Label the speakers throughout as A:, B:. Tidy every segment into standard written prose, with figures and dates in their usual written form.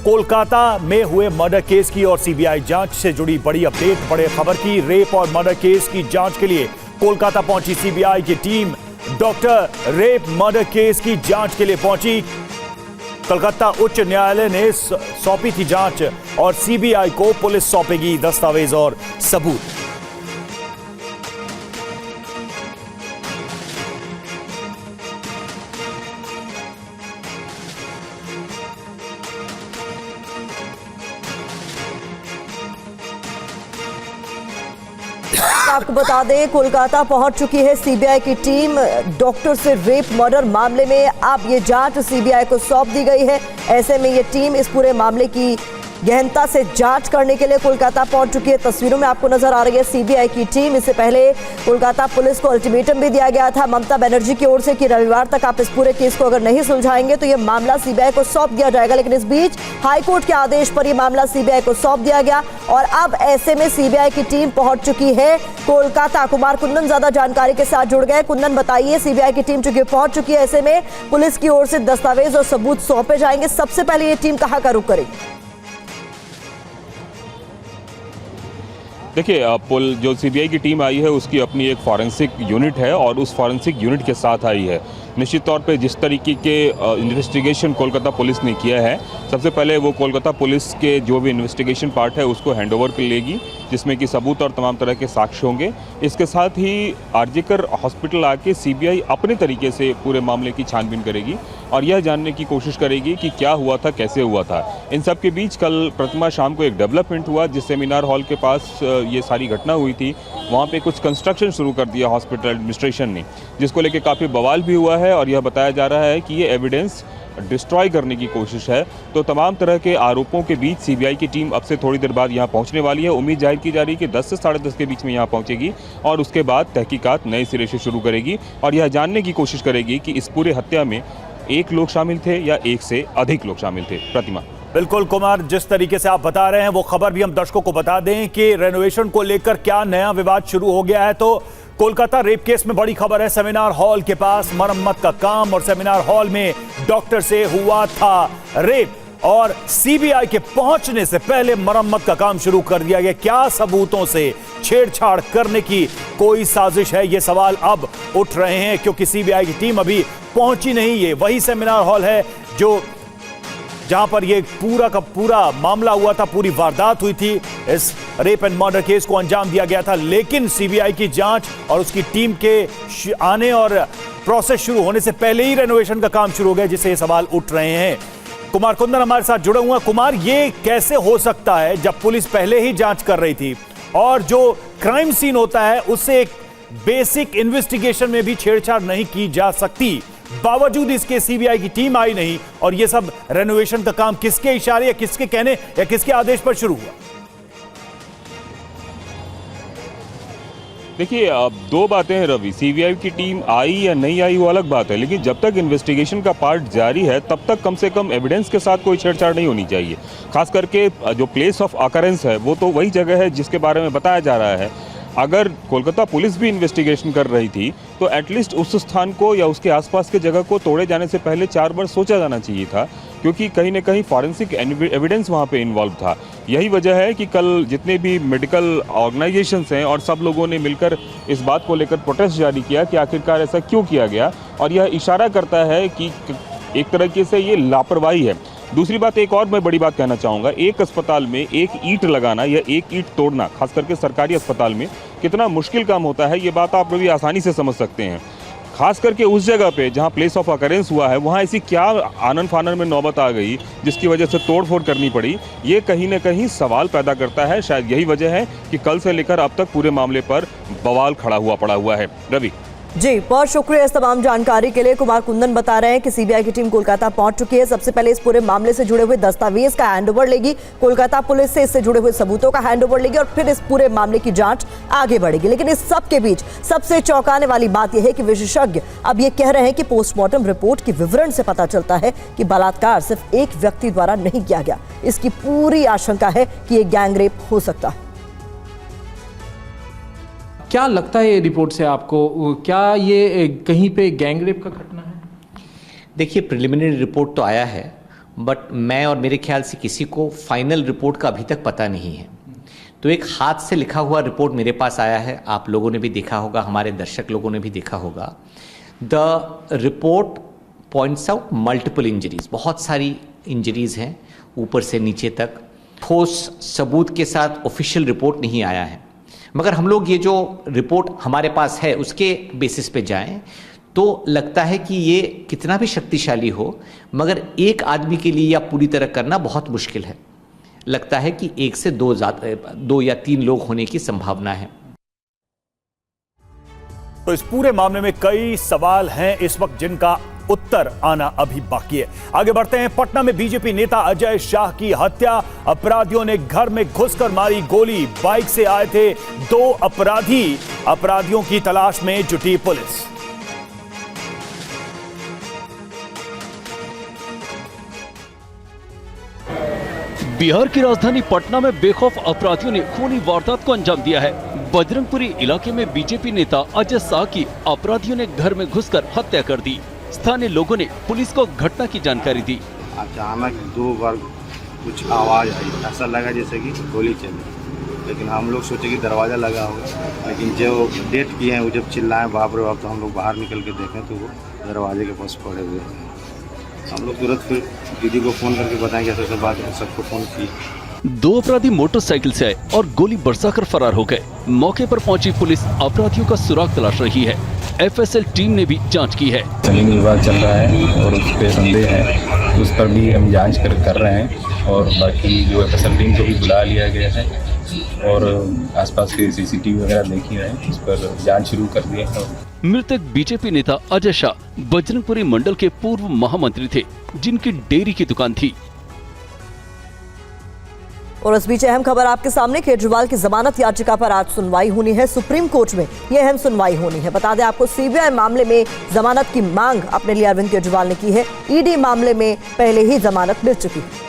A: कोलकाता में हुए murder case की और सीबीआई जांच से जुड़ी बड़ी अपडेट। बड़े खबर की, रेप और मर्डर केस की जांच के लिए कोलकाता पहुंची सीबीआई की team. Doctor rape murder case की जांच के लिए पहुंची। कलकत्ता उच्च न्यायालय ने सौंपी थी जांच और सीबीआई को पुलिस सौंपेगी दस्तावेज और सबूत।
B: आपको बता दें, कोलकाता पहुंच चुकी है सीबीआई की टीम। डॉक्टर से रेप मर्डर मामले में अब ये जांच सीबीआई को सौंप दी गई है। ऐसे में ये टीम इस पूरे मामले की गहनता से जांच करने के लिए कोलकाता पहुंच चुकी है। तस्वीरों में आपको नजर आ रही है सीबीआई की टीम। इससे पहले कोलकाता पुलिस को अल्टीमेटम भी दिया गया था ममता बनर्जी की ओर से कि रविवार तक आप इस पूरे केस को अगर नहीं सुलझाएंगे तो ये मामला सीबीआई को सौंप दिया जाएगा। लेकिन इस बीच हाईकोर्ट के आदेश पर यह मामला सीबीआई को सौंप दिया गया और अब ऐसे में सीबीआई की टीम पहुंच चुकी है कोलकाता। कुमार कुंदन ज्यादा जानकारी के साथ जुड़ गए। कुंदन, बताइए, सीबीआई की टीम चूंकि पहुंच चुकी है, ऐसे में पुलिस की ओर से दस्तावेज और सबूत सौंपे जाएंगे। सबसे पहले ये टीम कहां का रुख करेगी?
C: देखिए, जो सीबीआई की टीम आई है उसकी अपनी एक फॉरेंसिक यूनिट है और उस फॉरेंसिक यूनिट के साथ आई है। निश्चित तौर पे जिस तरीके के इन्वेस्टिगेशन कोलकाता पुलिस ने किया है, सबसे पहले वो कोलकाता पुलिस के जो भी इन्वेस्टिगेशन पार्ट है उसको हैंडओवर कर लेगी, जिसमें कि सबूत और तमाम तरह के साक्ष्य होंगे। इसके साथ ही आरजीकर हॉस्पिटल आके सीबीआई अपने तरीके से पूरे मामले की छानबीन करेगी और यह जानने की कोशिश करेगी कि क्या हुआ था, कैसे हुआ था। इन सब के बीच कल प्रतिमा शाम को एक डेवलपमेंट हुआ। जिस सेमिनार हॉल के पास ये सारी घटना हुई थी, वहाँ पे कुछ कंस्ट्रक्शन शुरू कर दिया हॉस्पिटल एडमिनिस्ट्रेशन ने, जिसको लेकर काफ़ी बवाल भी हुआ है और यह बताया जा रहा है कि ये एविडेंस डिस्ट्रॉय करने की कोशिश है। तो तमाम तरह के आरोपों के बीच सीबीआई की टीम अब से थोड़ी देर बाद यहाँ पहुँचने वाली है। उम्मीद जाहिर की जा रही है कि 10 से 10:30 के बीच में यहाँ पहुँचेगी और उसके बाद तहकीकात नए सिरे से शुरू करेगी और यह जानने की कोशिश करेगी कि इस पूरे हत्या में एक लोग शामिल थे या एक से अधिक लोग शामिल थे। प्रतिमा।
A: बिल्कुल कुमार, जिस तरीके से आप बता रहे हैं वो खबर भी हम दर्शकों को बता दें कि रेनोवेशन को लेकर क्या नया विवाद शुरू हो गया है। तो कोलकाता रेप केस में बड़ी खबर है, सेमिनार हॉल के पास मरम्मत का काम और सेमिनार हॉल में डॉक्टर से हुआ था रेप और सीबीआई के पहुंचने से पहले मरम्मत का काम शुरू कर दिया गया। क्या सबूतों से छेड़छाड़ करने की कोई साजिश है, ये सवाल अब उठ रहे हैं क्योंकि सीबीआई की टीम अभी पहुंची नहीं। ये वही सेमिनार हॉल है जो जहां पर ये पूरा का पूरा मामला हुआ था, पूरी वारदात हुई थी, इस रेप एंड मर्डर केस को अंजाम दिया गया था। लेकिन सीबीआई की जांच और उसकी टीम के आने और प्रोसेस शुरू होने से पहले ही रेनोवेशन का काम शुरू हो गया, जिससे ये सवाल उठ रहे हैं। कुमार कुंदन हमारे साथ जुड़े हुए हैं। कुमार, ये कैसे हो सकता है जब पुलिस पहले ही जांच कर रही थी और जो क्राइम सीन होता है उससे एक बेसिक इन्वेस्टिगेशन में भी छेड़छाड़ नहीं की जा सकती, बावजूद इसके सीबीआई की टीम आई नहीं और यह सब रेनोवेशन का काम किसके इशारे या किसके कहने या किसके आदेश पर शुरू हुआ?
C: देखिए, अब दो बातें हैं रवि। सीबीआई की टीम आई या नहीं आई वो अलग बात है, लेकिन जब तक इन्वेस्टिगेशन का पार्ट जारी है तब तक कम से कम एविडेंस के साथ कोई छेड़छाड़ नहीं होनी चाहिए। खास करके जो प्लेस ऑफ अकरेंस है वो तो वही जगह है जिसके बारे में बताया जा रहा है। अगर कोलकाता पुलिस भी इन्वेस्टिगेशन कर रही थी तो एटलीस्ट उस स्थान को या उसके आसपास के जगह को तोड़े जाने से पहले 4 बार सोचा जाना चाहिए था, क्योंकि कहीं ना कहीं फॉरेंसिक एविडेंस वहाँ पे इन्वॉल्व था। यही वजह है कि कल जितने भी मेडिकल ऑर्गेनाइजेशंस हैं और सब लोगों ने मिलकर इस बात को लेकर प्रोटेस्ट जारी किया कि आखिरकार ऐसा क्यों किया गया, और यह इशारा करता है कि एक तरीके से ये लापरवाही है। दूसरी बात, एक और मैं बड़ी बात कहना चाहूँगा, एक अस्पताल में एक ईंट लगाना या एक ईंट तोड़ना, खास करके सरकारी अस्पताल में, कितना मुश्किल काम होता है, ये बात आप भी आसानी से समझ सकते हैं। खास करके उस जगह पे जहाँ प्लेस ऑफ अकरेंस हुआ है, वहाँ ऐसी क्या आनन फानन में नौबत आ गई जिसकी वजह से तोड़फोड़ करनी पड़ी, ये कहीं ना कहीं सवाल पैदा करता है। शायद यही वजह है कि कल से लेकर अब तक पूरे मामले पर बवाल खड़ा पड़ा हुआ है। रवि
B: जी, बहुत शुक्रिया इस तमाम जानकारी के लिए। कुमार कुंदन बता रहे हैं कि सीबीआई की टीम कोलकाता पहुंच चुकी है। सबसे पहले इस पूरे मामले से जुड़े हुए दस्तावेज का हैंडओवर लेगी, कोलकाता पुलिस से इससे जुड़े हुए सबूतों का हैंडओवर लेगी और फिर इस पूरे मामले की जांच आगे बढ़ेगी। लेकिन इस सब के बीच सबसे चौंकाने वाली बात यह है कि विशेषज्ञ अब ये कह रहे हैं कि पोस्टमार्टम रिपोर्ट के विवरण से पता चलता है कि बलात्कार सिर्फ एक व्यक्ति द्वारा नहीं किया गया। इसकी पूरी आशंका है कि यह गैंगरेप हो सकता है।
D: क्या लगता है ये रिपोर्ट से आपको, क्या ये कहीं पे गैंगरेप का घटना है?
E: देखिए, प्रिलिमिनरी रिपोर्ट तो आया है, बट मैं और मेरे ख्याल से किसी को फाइनल रिपोर्ट का अभी तक पता नहीं है। तो एक हाथ से लिखा हुआ रिपोर्ट मेरे पास आया है, आप लोगों ने भी देखा होगा, हमारे दर्शक लोगों ने भी देखा होगा। The report points out multiple injuries, बहुत सारी इंजरीज हैं ऊपर से नीचे तक। ठोस सबूत के साथ ऑफिशियल रिपोर्ट नहीं आया है, मगर हम लोग ये जो रिपोर्ट हमारे पास है उसके बेसिस पे जाएं तो लगता है कि ये कितना भी शक्तिशाली हो मगर एक आदमी के लिए या पूरी तरह करना बहुत मुश्किल है। लगता है कि 1 से 2 या 3 लोग होने की संभावना है।
A: तो इस पूरे मामले में कई सवाल हैं इस वक्त जिनका उत्तर आना अभी बाकी है। आगे बढ़ते हैं। पटना में बीजेपी नेता अजय शाह की हत्या, अपराधियों ने घर में घुसकर मारी गोली। बाइक से आए थे 2 अपराधी, अपराधियों की तलाश में जुटी पुलिस।
F: बिहार की राजधानी पटना में बेखौफ अपराधियों ने खूनी वारदात को अंजाम दिया है। बजरंगपुरी इलाके में बीजेपी नेता अजय शाह की अपराधियों ने घर में घुसकर हत्या कर दी। स्थानीय लोगों ने पुलिस को घटना की जानकारी दी।
G: अचानक 2 बार कुछ आवाज आई, ऐसा लगा जैसे कि गोली चली, लेकिन हम लोग सोचे कि दरवाजा लगा होगा, लेकिन जो डेट किए हैं वो जब चिल्लाए बाप रे बाप, तो हम लोग बाहर निकल के देखें तो वो दरवाजे के पास पड़े हुए हैं। हम लोग तुरंत फिर दीदी को फोन करके बताएं कि ऐसा बात है, सबको फोन की।
F: 2 अपराधी मोटरसाइकिल से आए और गोली बरसाकर फरार हो गए। मौके पर पहुंची पुलिस अपराधियों का सुराग तलाश रही है। एफएसएल टीम ने भी जांच की है।
H: संगीन विभाग चल रहा है और उस पर संदेह है, उस पर भी हम जांच कर रहे हैं और बाकी जो एफएसएल टीम को भी बुला लिया गया है और आसपास के सीसीटीवी वगैरह देखी है, इस पर जांच शुरू कर दिए हैं।
F: मृतक बीजेपी नेता अजय शाह बजरंगपुरी मंडल के पूर्व महामंत्री थे, जिनकी डेयरी की दुकान थी।
B: और इस बीच अहम खबर आपके सामने, केजरीवाल की जमानत याचिका पर आज सुनवाई होनी है सुप्रीम कोर्ट में। यह अहम सुनवाई होनी है। बता दें आपको, सीबीआई मामले में जमानत की मांग अपने लिए अरविंद केजरीवाल ने की है। ईडी मामले में पहले ही जमानत मिल चुकी है।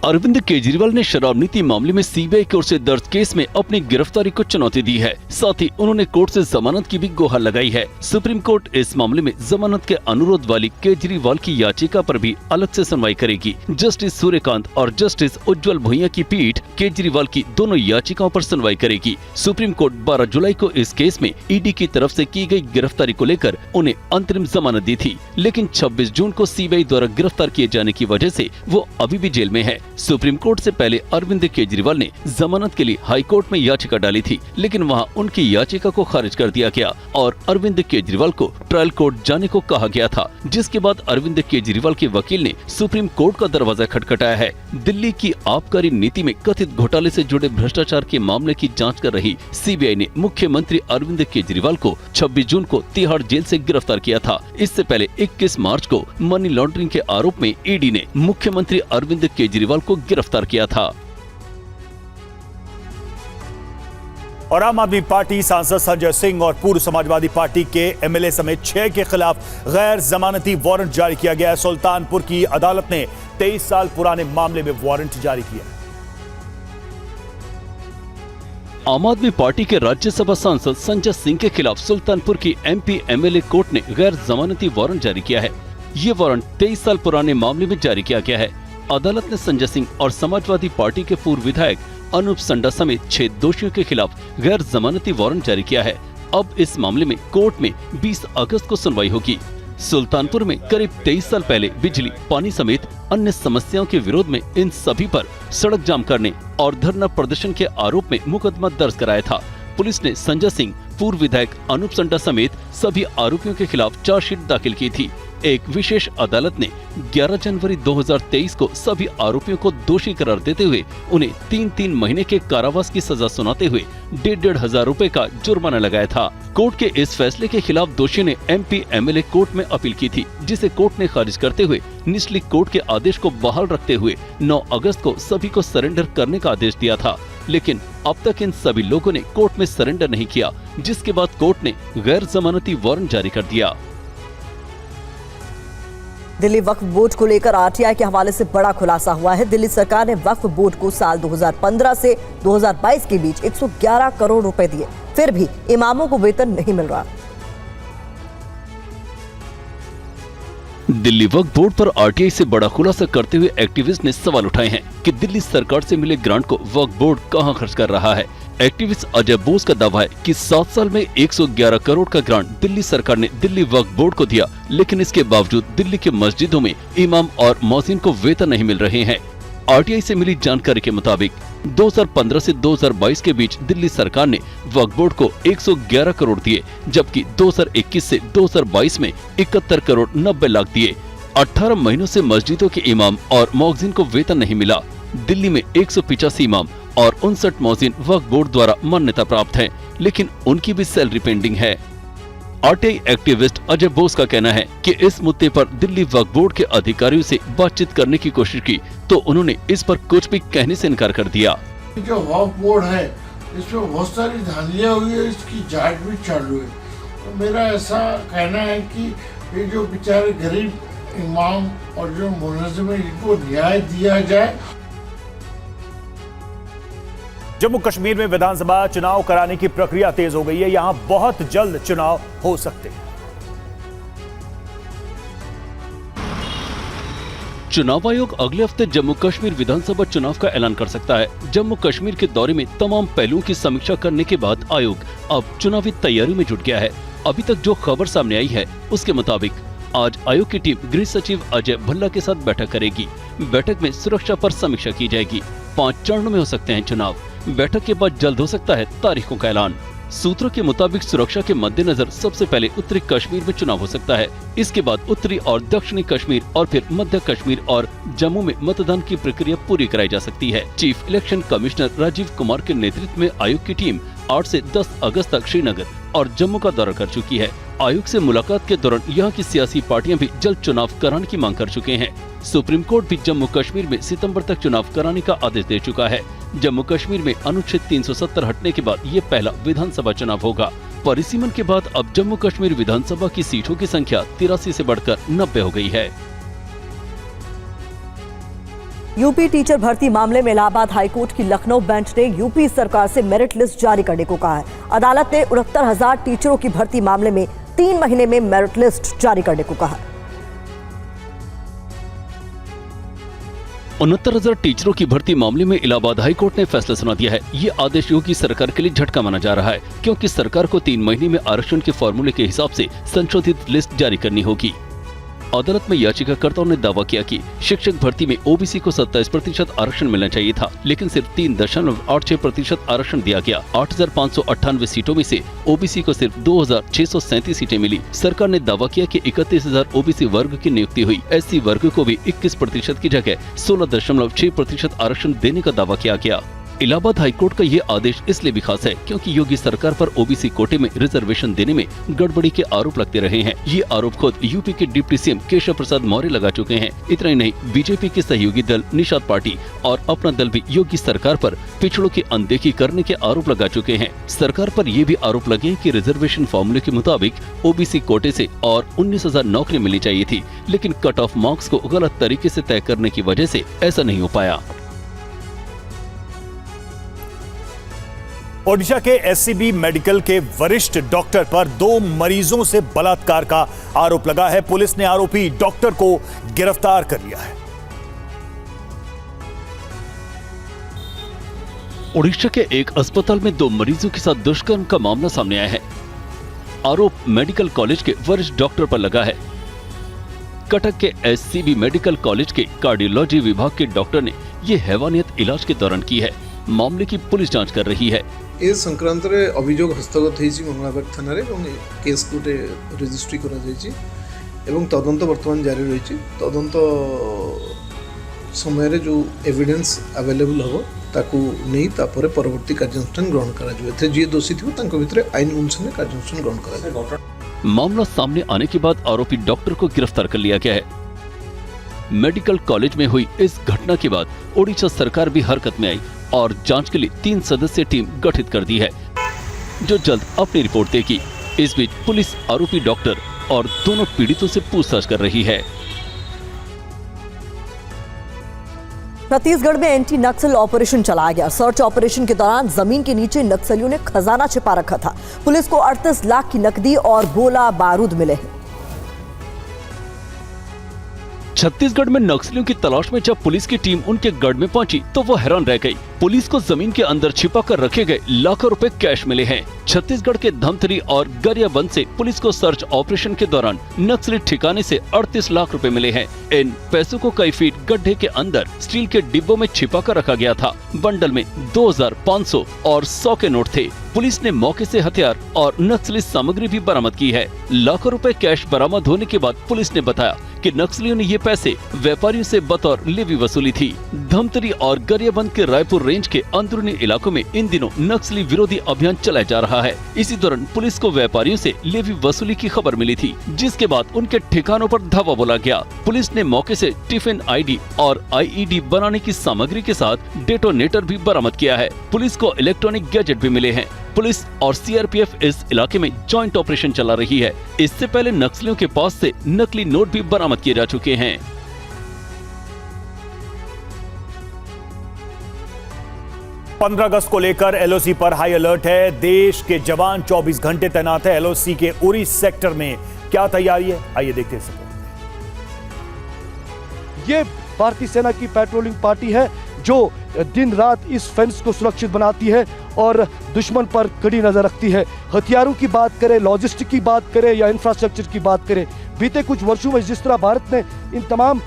F: अरविंद केजरीवाल ने शराब नीति मामले में सीबीआई की ओर से दर्ज केस में अपनी गिरफ्तारी को चुनौती दी है। साथ ही उन्होंने कोर्ट से जमानत की भी गुहार लगाई है। सुप्रीम कोर्ट इस मामले में जमानत के अनुरोध वाली केजरीवाल की याचिका पर भी अलग से सुनवाई करेगी। जस्टिस सूर्यकांत और जस्टिस उज्जवल भुइयां की पीठ केजरीवाल की दोनों याचिकाओं पर सुनवाई करेगी। सुप्रीम कोर्ट 12 जुलाई को इस केस में ईडी की तरफ से की गई गिरफ्तारी को लेकर उन्हें अंतरिम जमानत दी थी, लेकिन 26 जून को सीबीआई द्वारा गिरफ्तार किए जाने की वजह से वो अभी भी जेल में है। सुप्रीम कोर्ट से पहले अरविंद केजरीवाल ने जमानत के लिए हाई कोर्ट में याचिका डाली थी, लेकिन वहां उनकी याचिका को खारिज कर दिया गया और अरविंद केजरीवाल को ट्रायल कोर्ट जाने को कहा गया था। जिसके बाद अरविंद केजरीवाल के वकील ने सुप्रीम कोर्ट का दरवाजा खटखटाया है। दिल्ली की आबकारी नीति में कथित घोटाले से जुड़े भ्रष्टाचार के मामले की जाँच कर रही सीबीआई ने मुख्यमंत्री अरविंद केजरीवाल को 26 जून को तिहाड़ जेल से गिरफ्तार किया था। इससे पहले 21 मार्च को मनी लॉन्ड्रिंग के आरोप में ईडी ने मुख्यमंत्री अरविंद केजरीवाल को गिरफ्तार किया था।
A: और आम आदमी पार्टी सांसद संजय सिंह और पूर्व समाजवादी पार्टी के एमएलए समेत 6 के खिलाफ गैर जमानती वारंट जारी किया गया है। सुल्तानपुर की अदालत ने 23 साल पुराने मामले में वारंट जारी किया।
F: आम आदमी पार्टी के राज्यसभा सांसद संजय सिंह के खिलाफ सुल्तानपुर की एमपी एमएलए कोर्ट ने गैर जमानती वारंट जारी किया है। ये वारंट 23 साल पुराने मामले में जारी किया गया है। अदालत ने संजय सिंह और समाजवादी पार्टी के पूर्व विधायक अनूप संडा समेत 6 दोषियों के खिलाफ गैर जमानती वारंट जारी किया है। अब इस मामले में कोर्ट में 20 अगस्त को सुनवाई होगी। सुल्तानपुर में करीब 23 साल पहले बिजली, पानी समेत अन्य समस्याओं के विरोध में इन सभी पर सड़क जाम करने और धरना प्रदर्शन के आरोप में मुकदमा दर्ज कराया था। पुलिस ने संजय सिंह, पूर्व विधायक अनूप संडा समेत सभी आरोपियों के खिलाफ चार्जशीट दाखिल की थी। एक विशेष अदालत ने 11 जनवरी 2023 को सभी आरोपियों को दोषी करार देते हुए उन्हें 3-3 महीने के कारावास की सजा सुनाते हुए 1,500 रुपए का जुर्माना लगाया था। कोर्ट के इस फैसले के खिलाफ दोषी ने एमपी एमएलए कोर्ट में अपील की थी, जिसे कोर्ट ने खारिज करते हुए निचली कोर्ट के आदेश को बहाल रखते हुए 9 अगस्त को सभी को सरेंडर करने का आदेश दिया था। लेकिन अब तक इन सभी लोगों ने कोर्ट में सरेंडर नहीं किया, जिसके बाद कोर्ट ने गैर जमानती वारंट जारी कर दिया।
B: दिल्ली वक्फ बोर्ड को लेकर आरटीआई के हवाले से बड़ा खुलासा हुआ है। दिल्ली सरकार ने वक्फ बोर्ड को साल 2015 से 2022 के बीच 111 करोड़ रुपए दिए, फिर भी इमामों को वेतन नहीं मिल रहा।
F: दिल्ली वक्फ बोर्ड पर आरटीआई से बड़ा खुलासा करते हुए एक्टिविस्ट ने सवाल उठाए हैं कि दिल्ली सरकार से मिले ग्रांट को वक्फ बोर्ड कहां खर्च कर रहा है। एक्टिविस्ट अजय बोस का दावा है कि 7 साल में 111 करोड़ का ग्रांट दिल्ली सरकार ने दिल्ली वक्फ बोर्ड को दिया, लेकिन इसके बावजूद दिल्ली के मस्जिदों में इमाम और मौजिन को वेतन नहीं मिल रहे हैं। आरटीआई से मिली जानकारी के मुताबिक 2015 से 2022 के बीच दिल्ली सरकार ने वक्फ बोर्ड को 111 करोड़ दिए, जबकि 2021 से 2022 में 71 करोड़ 90 लाख दिए। 18 महीनों से मस्जिदों के इमाम और मौजिन को वेतन नहीं मिला। दिल्ली में 185 इमाम और 59 मौजिन वक्फ बोर्ड द्वारा मान्यता प्राप्त हैं, लेकिन उनकी भी सैलरी पेंडिंग है। आरटीआई एक्टिविस्ट अजय बोस का कहना है कि इस मुद्दे पर दिल्ली वक्फ बोर्ड के अधिकारियों से बातचीत करने की कोशिश की तो उन्होंने इस पर कुछ भी कहने से इनकार कर दिया।
I: जो वक्फ बोर्ड है इसमें बहुत सारी धांधलियां हुई है, इसकी जांच भी चालू है। तो मेरा ऐसा कहना है कि ये जो बेचारे गरीब इमाम और जो मुलजिम है इनको न्याय दिया जाए।
A: जम्मू कश्मीर में विधानसभा चुनाव कराने की प्रक्रिया तेज हो गई है। यहां बहुत जल्द चुनाव हो सकते हैं।
F: चुनाव आयोग अगले हफ्ते जम्मू कश्मीर विधानसभा चुनाव का ऐलान कर सकता है। जम्मू कश्मीर के दौरे में तमाम पहलुओं की समीक्षा करने के बाद आयोग अब चुनावी तैयारी में जुट गया है। अभी तक जो खबर सामने आई है उसके मुताबिक आज आयोग की टीम गृह सचिव अजय भल्ला के साथ बैठक करेगी। बैठक में सुरक्षा पर समीक्षा की जाएगी। 5 चरणों में हो सकते हैं चुनाव। बैठक के बाद जल्द हो सकता है तारीखों का ऐलान। सूत्रों के मुताबिक सुरक्षा के मद्देनजर सबसे पहले उत्तरी कश्मीर में चुनाव हो सकता है। इसके बाद उत्तरी और दक्षिणी कश्मीर और फिर मध्य कश्मीर और जम्मू में मतदान की प्रक्रिया पूरी कराई जा सकती है। Chief election commissioner Rajeev Kumar के नेतृत्व में आयोग की टीम 8 से 10 अगस्त तक श्रीनगर और जम्मू का दौरा कर चुकी है। आयोग से मुलाकात के दौरान यहाँ की सियासी पार्टियां भी जल्द चुनाव कराने की मांग कर चुके हैं। सुप्रीम कोर्ट भी जम्मू कश्मीर में सितंबर तक चुनाव कराने का आदेश दे चुका है। जम्मू कश्मीर में अनुच्छेद 370 हटने के बाद ये पहला विधानसभा चुनाव होगा। परिसीमन के बाद अब जम्मू कश्मीर विधानसभा की सीटों की संख्या 83 से बढ़कर 90 हो गई है।
B: यूपी टीचर भर्ती मामले में इलाहाबाद हाईकोर्ट की लखनऊ बेंच ने यूपी सरकार से मेरिट लिस्ट जारी करने को कहा है। अदालत ने 69,000 टीचरों की भर्ती मामले में 3 महीने में मेरिट लिस्ट जारी करने को कहा।
F: 69,000 टीचरों की भर्ती मामले में इलाहाबाद हाईकोर्ट ने फैसला सुना दिया है। ये आदेश योगी सरकार के लिए झटका माना जा रहा है, क्योंकि सरकार को 3 महीने में आरक्षण के फॉर्मूले के हिसाब से संशोधित लिस्ट जारी करनी होगी। अदालत में याचिकाकर्ताओं ने दावा किया कि शिक्षक भर्ती में ओबीसी को 27% आरक्षण मिलना चाहिए था, लेकिन सिर्फ 3.86% आरक्षण दिया गया। 8,598 सीटों में से ओबीसी को सिर्फ 2,637 सीटें मिली। सरकार ने दावा किया कि 31,000 ओबीसी वर्ग की नियुक्ति हुई। एससी वर्ग को भी 21% की जगह 16.6% आरक्षण देने का दावा किया गया। इलाहाबाद हाईकोर्ट का ये आदेश इसलिए भी खास है क्योंकि योगी सरकार पर ओबीसी कोटे में रिजर्वेशन देने में गड़बड़ी के आरोप लगते रहे हैं। ये आरोप खुद यूपी के डिप्टी सीएम केशव प्रसाद मौर्य लगा चुके हैं। इतना ही नहीं, बीजेपी के सहयोगी दल निषाद पार्टी और अपना दल भी योगी सरकार पर पिछड़ों की अनदेखी करने के आरोप लगा चुके हैं। सरकार पर ये भी आरोप लगे कि रिजर्वेशन फॉर्मूले के मुताबिक ओबीसी कोटे से और 19,000 नौकरी मिलनी चाहिए थी, लेकिन कट ऑफ मार्क्स को गलत तरीके से तय करने की वजह से ऐसा नहीं हो पाया।
A: ओडिशा के एससीबी मेडिकल के वरिष्ठ डॉक्टर पर 2 मरीजों से बलात्कार का आरोप लगा है। पुलिस ने आरोपी डॉक्टर को गिरफ्तार कर लिया है।
F: ओडिशा के एक अस्पताल में 2 मरीजों के साथ दुष्कर्म का मामला सामने आया है। आरोप मेडिकल कॉलेज के वरिष्ठ डॉक्टर पर लगा है। कटक के एससीबी मेडिकल कॉलेज के कार्डियोलॉजी विभाग के डॉक्टर ने यह हैवानियत इलाज के दौरान की है। मामले की पुलिस जांच कर रही है।
J: ए संक्रांत रे अभियोग हस्तगत होईची मंगलाबाग थाना रे एवं केस गोटे रजिस्ट्री करा जाईची एवं तदंत वर्तमान जारी रहिची। तदंत समय रे जो एविडेंस अवेलेबल हबो ताकू नै तापरे परवर्ती कार्यानुष्ठान ग्रहण करा जो एथे जे दोषी थिबो तांको भितरे आईन अनुसार कार्यानुष्ठान ग्रहण करा जाय।
F: मामला सामने आने के बाद आरोपी डॉक्टर को गिरफ्तार कर लिया गया है। मेडिकल कॉलेज में हुई इस घटना के बाद ओडिशा सरकार भी हरकत में आई और जांच के लिए 3 सदस्यीय टीम गठित कर दी है, जो जल्द अपनी रिपोर्ट देगी। इस बीच पुलिस आरोपी डॉक्टर और दोनों पीड़ितों से पूछताछ कर रही है।
B: छत्तीसगढ़ में एंटी नक्सल ऑपरेशन चलाया गया। सर्च ऑपरेशन के दौरान जमीन के नीचे नक्सलियों ने खजाना छिपा रखा था। पुलिस को 38 लाख की नकदी और गोला बारूद मिले हैं।
F: छत्तीसगढ़ में नक्सलियों की तलाश में जब पुलिस की टीम उनके गढ़ में पहुंची तो वो हैरान रह गई। पुलिस को जमीन के अंदर छिपा कर रखे गए लाखों रुपए कैश मिले हैं। छत्तीसगढ़ के धमतरी और गरियाबंद से पुलिस को सर्च ऑपरेशन के दौरान नक्सली ठिकाने से 38 लाख रुपए मिले हैं। इन पैसों को कई फीट गड्ढे के अंदर स्टील के डिब्बों में छिपा कर रखा गया था। बंडल में 2000, 500 और 100 के नोट थे। पुलिस ने मौके से हथियार और नक्सली सामग्री भी बरामद की है। लाखों रुपए कैश बरामद होने के बाद पुलिस ने बताया कि नक्सलियों ने ये पैसे व्यापारियों से बतौर लेवी वसूली थी। धमतरी और गरियाबंद के रायपुर रेंज के अंदरूनी इलाकों में इन दिनों नक्सली विरोधी अभियान चलाया जा रहा है। इसी दौरान पुलिस को व्यापारियों से लेवी वसूली की खबर मिली थी, जिसके बाद उनके ठिकानों पर धावा बोला गया। पुलिस ने मौके से टिफिन आईडी और आईईडी बनाने की सामग्री के साथ डेटोनेटर भी बरामद किया है। पुलिस को इलेक्ट्रॉनिक गैजेट भी मिले हैं। पुलिस और सीआरपीएफ इस इलाके में जॉइंट ऑपरेशन चला रही है। इससे पहले नक्सलियों के पास से नकली नोट भी बरामद किए जा चुके हैं।
A: 15 अगस्त को लेकर एलओसी पर हाई अलर्ट है। देश के जवान 24 घंटे तैनात है। एलओसी के उरी सेक्टर में क्या तैयारी है, आइए देखते हैं।
K: ये भारतीय सेना की पेट्रोलिंग पार्टी है जो दिन रात इस फेंस को सुरक्षित बनाती है और दुश्मन पर कड़ी नजर रखती है। हथियारों की बात करें, लॉजिस्टिक की बात करें या इंफ्रास्ट्रक्चर की बात करें, बीते कुछ वर्षों में जिस तरह भारत ने इन तमाम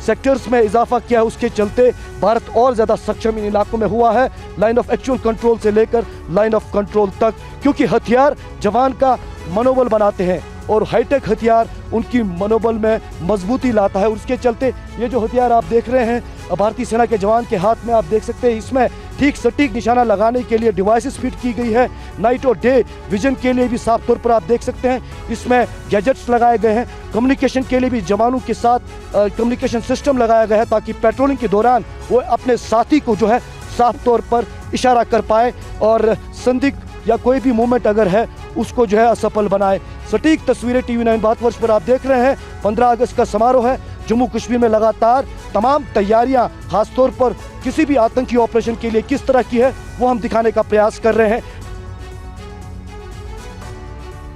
K: सेक्टर्स में इजाफा किया है, उसके चलते भारत और ज़्यादा सक्षम इन इलाकों में हुआ है, लाइन ऑफ एक्चुअल कंट्रोल से लेकर लाइन ऑफ कंट्रोल तक, क्योंकि हथियार जवान का मनोबल बनाते हैं और हाईटेक हथियार उनकी मनोबल में मजबूती लाता है। उसके चलते ये जो हथियार आप देख रहे हैं भारतीय सेना के जवान के हाथ में, आप देख सकते हैं इसमें ठीक सटीक निशाना लगाने के लिए डिवाइसेस फिट की गई है। नाइट और डे विजन के लिए भी साफ तौर पर आप देख सकते हैं इसमें गैजेट्स लगाए गए हैं। कम्युनिकेशन के लिए भी जवानों के साथ कम्युनिकेशन सिस्टम लगाया गया है ताकि पेट्रोलिंग के दौरान वो अपने साथी को जो है साफ तौर पर इशारा कर पाए और संदिग्ध या कोई भी मूवमेंट अगर है उसको जो है असफल बनाए। सटीक तस्वीरें टीवी9 भारतवर्ष पर आप देख रहे हैं। 15 अगस्त का समारोह है। जम्मू कश्मीर में लगातार तमाम तैयारियां खासतौर पर किसी भी आतंकी ऑपरेशन के लिए किस तरह की है वो हम दिखाने का प्रयास कर रहे हैं।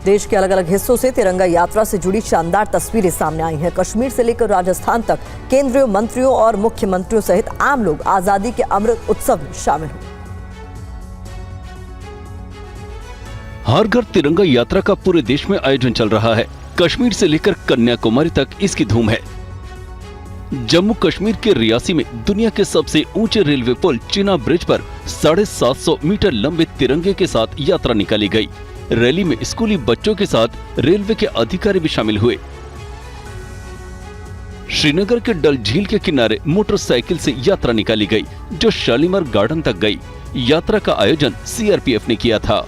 B: देश के अलग अलग हिस्सों से तिरंगा यात्रा से जुड़ी शानदार तस्वीरें सामने आई हैं। कश्मीर से लेकर राजस्थान तक केंद्रीय मंत्रियों और मुख्यमंत्रियों सहित आम लोग आजादी के अमृत उत्सव में शामिल हुए।
F: हर घर तिरंगा यात्रा का पूरे देश में आयोजन चल रहा है। कश्मीर से लेकर कन्याकुमारी तक इसकी धूम है। जम्मू कश्मीर के रियासी में दुनिया के सबसे ऊंचे रेलवे पुल चिना ब्रिज पर 750 मीटर लंबे तिरंगे के साथ यात्रा निकाली गई। रैली में स्कूली बच्चों के साथ रेलवे के अधिकारी भी शामिल हुए। श्रीनगर के डल झील के किनारे मोटरसाइकिल से यात्रा निकाली गई जो शालीमार गार्डन तक गई। यात्रा का आयोजन सीआरपीएफ ने किया था।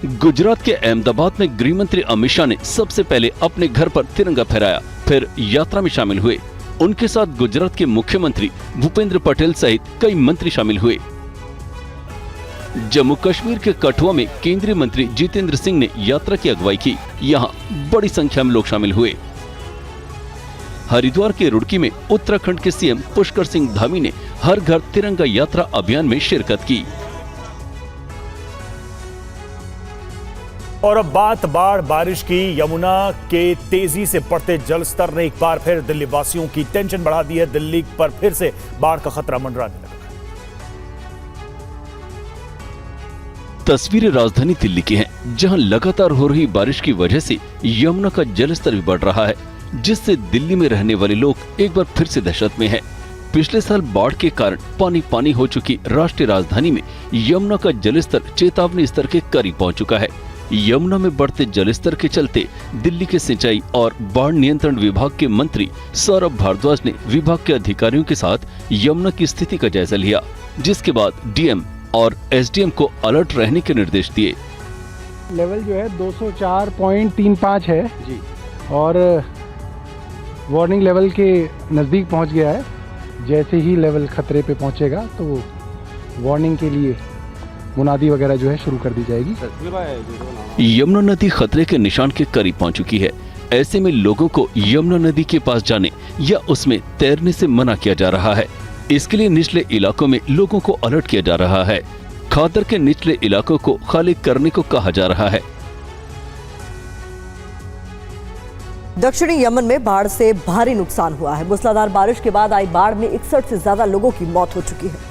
F: गुजरात के अहमदाबाद में गृह मंत्री अमित शाह ने सबसे पहले अपने घर पर तिरंगा फहराया, फिर यात्रा में शामिल हुए। उनके साथ गुजरात के मुख्यमंत्री भूपेंद्र पटेल सहित कई मंत्री शामिल हुए। जम्मू कश्मीर के कठुआ में केंद्रीय मंत्री जितेंद्र सिंह ने यात्रा की अगुवाई की। यहां बड़ी संख्या में लोग शामिल हुए। हरिद्वार के रुड़की में उत्तराखंड के सीएम पुष्कर सिंह धामी ने हर घर तिरंगा यात्रा अभियान में शिरकत की।
A: और अब बात बाढ़ बारिश की। यमुना के तेजी से बढ़ते जलस्तर ने एक बार फिर दिल्ली वासियों की टेंशन बढ़ा दी है। दिल्ली पर फिर से बाढ़ का खतरा मंडराने लगा।
F: तस्वीरें राजधानी दिल्ली की हैं, जहां लगातार हो रही बारिश की वजह से यमुना का जलस्तर भी बढ़ रहा है, जिससे दिल्ली में रहने वाले लोग एक बार फिर से दहशत में हैं। पिछले साल बाढ़ के कारण पानी पानी हो चुकी राष्ट्रीय राजधानी में यमुना का जलस्तर चेतावनी स्तर के करीब पहुंच चुका है। यमुना में बढ़ते जलस्तर के चलते दिल्ली के सिंचाई और बाढ़ नियंत्रण विभाग के मंत्री सौरभ भारद्वाज ने विभाग के अधिकारियों के साथ यमुना की स्थिति का जायजा लिया, जिसके बाद डीएम और एसडीएम को अलर्ट रहने के निर्देश दिए।
L: लेवल जो है 204.35 है जी और वार्निंग लेवल के नज़दीक पहुंच गया है। जैसे ही लेवल खतरे पे पहुंचेगा तो वार्निंग के लिए मुनादी वगैरह जो है शुरू कर दी जाएगी।
F: यमुना नदी खतरे के निशान के करीब पहुंच चुकी है। ऐसे में लोगों को यमुना नदी के पास जाने या उसमें तैरने से मना किया जा रहा है। इसके लिए निचले इलाकों में लोगों को अलर्ट किया जा रहा है। खादर के निचले इलाकों को खाली करने को कहा जा रहा है।
B: दक्षिणी यमन में बाढ़ से भारी नुकसान हुआ है। मूसलाधार बारिश के बाद आई बाढ़ में 61 से ज्यादा लोगों की मौत हो चुकी है।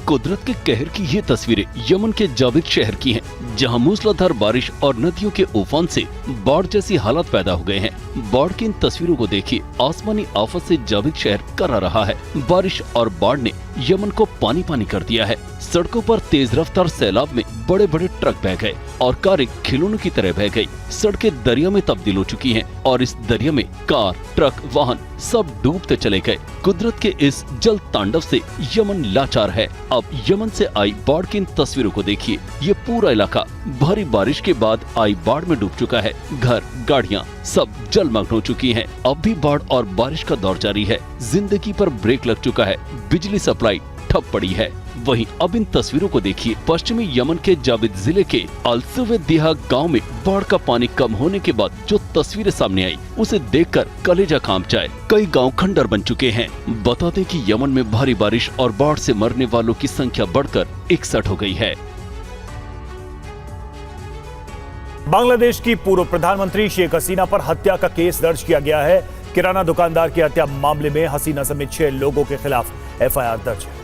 F: कुदरत के कहर की ये तस्वीरें यमन के जाविद शहर की हैं, जहां मूसलाधार बारिश और नदियों के उफान से बाढ़ जैसी हालात पैदा हो गए हैं। बाढ़ की इन तस्वीरों को देखिए, आसमानी आफत से जाविद शहर करा रहा है। बारिश और बाढ़ ने यमन को पानी पानी कर दिया है। सड़कों पर तेज रफ्तार सैलाब में बड़े बड़े ट्रक बह गए और कारें खिलौनों की तरह बह गई। सड़कें दरिया में तब्दील हो चुकी हैं और इस दरिया में कार, ट्रक, वाहन सब डूबते चले गए। कुदरत के इस जल तांडव से यमन लाचार है। अब यमन से आई बाढ़ की इन तस्वीरों को देखिए। ये पूरा इलाका भारी बारिश के बाद आई बाढ़ में डूब चुका है। घर, गाड़ियाँ सब जलमग्न हो चुकी हैं। अब भी बाढ़ और बारिश का दौर जारी है। जिंदगी पर ब्रेक लग चुका है। बिजली सप्लाई ठप पड़ी है। वहीं अब इन तस्वीरों को देखिए। पश्चिमी यमन के जाविद जिले के अल-सुवेदिहा गांव में बाढ़ का पानी कम होने के बाद जो तस्वीरें सामने आई, उसे देखकर कलेजा कांप जाए। कई गांव खंडर बन चुके हैं। बता दें कि यमन में भारी बारिश और बाढ़ से मरने वालों की संख्या बढ़कर 61 हो गई है।
A: बांग्लादेश की पूर्व प्रधानमंत्री शेख हसीना पर हत्या का केस दर्ज किया गया है। किराना दुकानदार की हत्या मामले में हसीना समेत 6 लोगों के खिलाफ एफआईआर दर्ज है।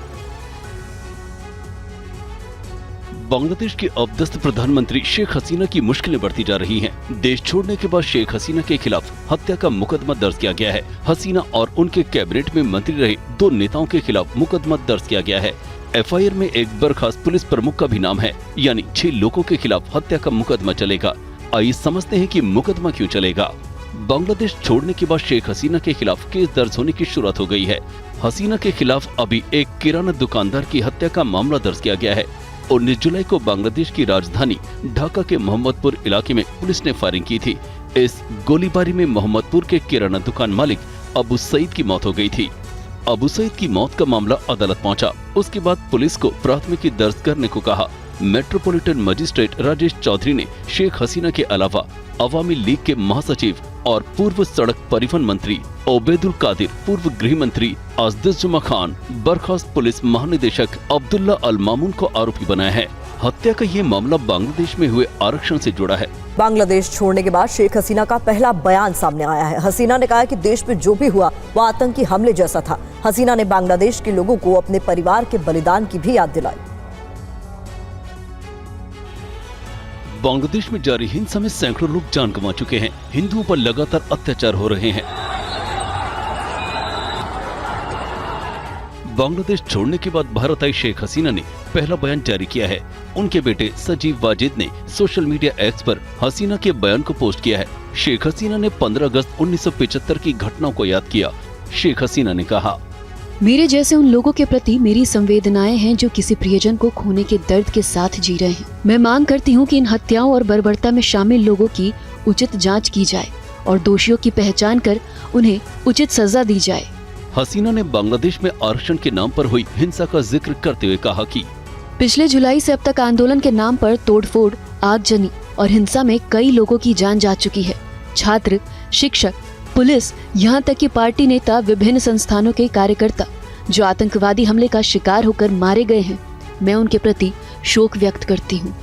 F: बांग्लादेश के अब्दस्त प्रधानमंत्री शेख हसीना की मुश्किलें बढ़ती जा रही हैं। देश छोड़ने के बाद शेख हसीना के खिलाफ हत्या का मुकदमा दर्ज किया गया है। हसीना और उनके कैबिनेट में मंत्री रहे 2 नेताओं के खिलाफ मुकदमा दर्ज किया गया है। एफआईआर में एक बर्खास्त पुलिस प्रमुख का भी नाम है, यानी 6 लोगों के खिलाफ हत्या का मुकदमा चलेगा। आइए समझते हैं कि मुकदमा क्यों चलेगा। बांग्लादेश छोड़ने के बाद शेख हसीना के खिलाफ केस दर्ज होने की शुरुआत हो गई है। हसीना के खिलाफ अभी एक किराना दुकानदार की हत्या का मामला दर्ज किया गया है। 19 जुलाई को बांग्लादेश की राजधानी ढाका के मोहम्मदपुर इलाके में पुलिस ने फायरिंग की थी। इस गोलीबारी में मोहम्मदपुर के किराना दुकान मालिक अबू सईद की मौत हो गई थी। अबू सईद की मौत का मामला अदालत पहुंचा। उसके बाद पुलिस को प्राथमिकी दर्ज करने को कहा। मेट्रोपॉलिटन मजिस्ट्रेट राजेश चौधरी ने शेख हसीना के अलावा अवामी लीग के महासचिव और पूर्व सड़क परिवहन मंत्री ओबेदुल कादिर, पूर्व गृह मंत्री अजदजुमा खान, बर्खास्त पुलिस महानिदेशक अब्दुल्ला अल मामून को आरोपी बनाया है। हत्या का ये मामला बांग्लादेश में हुए आरक्षण से जुड़ा है।
B: बांग्लादेश छोड़ने के बाद शेख हसीना का पहला बयान सामने आया है। हसीना ने कहा कि देश में जो भी हुआ वो आतंकी हमले जैसा था। हसीना ने बांग्लादेश के लोगों को अपने परिवार के बलिदान की भी याद दिलाई।
F: बांग्लादेश में जारी हिंसा में सैकड़ों लोग जान गंवा चुके हैं। हिंदुओं पर लगातार अत्याचार हो रहे हैं। बांग्लादेश छोड़ने के बाद भारत आई शेख हसीना ने पहला बयान जारी किया है। उनके बेटे सजीव वाजिद ने सोशल मीडिया एक्स पर हसीना के बयान को पोस्ट किया है। शेख हसीना ने 15 अगस्त 1975 की घटनाओं को याद किया। शेख हसीना ने कहा,
M: मेरे जैसे उन लोगों के प्रति मेरी संवेदनाएं हैं जो किसी प्रियजन को खोने के दर्द के साथ जी रहे हैं। मैं मांग करती हूं कि इन हत्याओं और बर्बरता में शामिल लोगों की उचित जांच की जाए और दोषियों की पहचान कर उन्हें उचित सजा दी जाए।
F: हसीना ने बांग्लादेश में आरक्षण के नाम पर हुई हिंसा का जिक्र करते हुए कहा कि
M: पिछले जुलाई से अब तक आंदोलन के नाम पर तोड़फोड़, आगजनी और हिंसा में कई लोगों की जान जा चुकी है। छात्र, शिक्षक, पुलिस, यहाँ तक कि पार्टी नेता, विभिन्न संस्थानों के कार्यकर्ता जो आतंकवादी हमले का शिकार होकर मारे गए हैं, मैं उनके प्रति शोक व्यक्त करती हूँ।